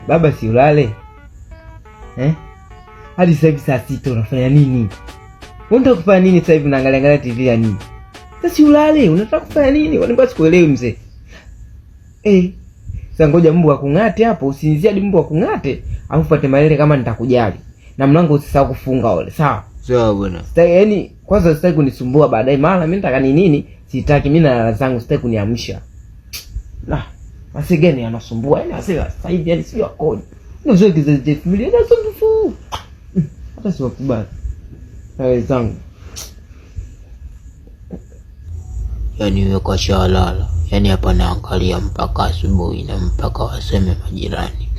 Baba si ulale? Hadi sasa hivi saa 6 unafanya nini? Unataka kufanya nini sasa hivi unaangalia TV ya nini? Sasa si ulale, unataka kufanya nini? Wanipa sikuelewi mzee. Sasa ngoja mbu akung'ate hapo, usinzie hadi mbu akung'ate, alafu fuate malele kama nitakujali. Na mlango usisahau kufunga ole, sawa? Sawa bwana. Sitaki yani kwanza sitaki kunisumbua baadaye, maana mimi nataka nini? Sitaki mimi na lala zangu, sitaki kuniamsha. Basi gani anasumbua? Yaani sasa hivi yani sio akoni. Ndio zoe kizazi familia na sumbufu. Hata si wakubali. Hayo zangu. Yaani wewe kwa shalala. Yaani hapa naangalia mpaka asubuhi na mpaka waseme majirani.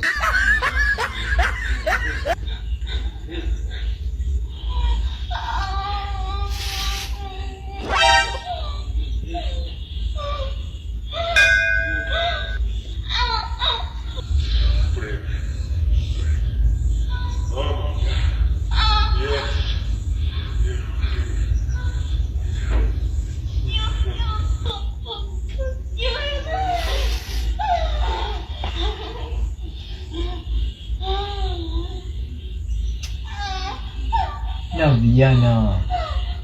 Na vijana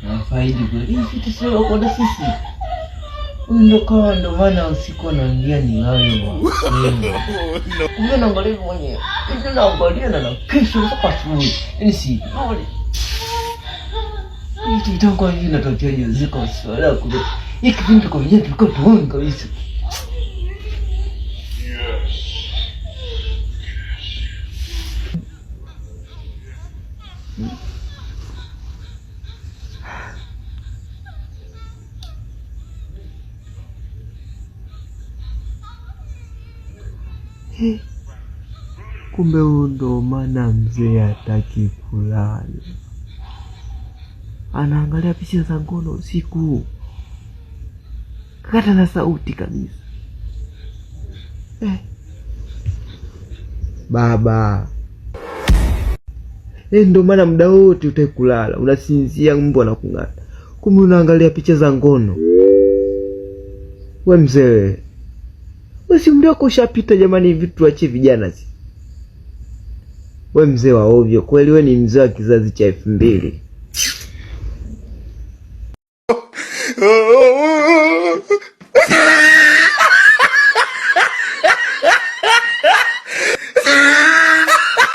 nafaidi kweli. Hii kitu sio kwa ndo sisi. Ndo maana usiku anaingia ni hayo. Kumbe naangalia mwenyewe. Hivi naangalia na kesho mpaka asubuhi. Yaani si pole. Hii itakuwa hivi natokea hiyo ziko swala kule. Hii kipindi kwa vijana tulikuwa tuone kabisa. Kumbe ndo maana mzee hataki kulala. Anaangalia picha za ngono usiku. Kata na sauti kabisa. Baba. Ndo maana muda wote utaki kulala. Unasinzia mbwa na kung'ata. Kumbe unaangalia picha za ngono. We mzee. Basi muda wako ushapita jamani, vitu tuachie vijana si. We mzee wa ovyo, kweli we ni mzee wa kizazi cha 2000.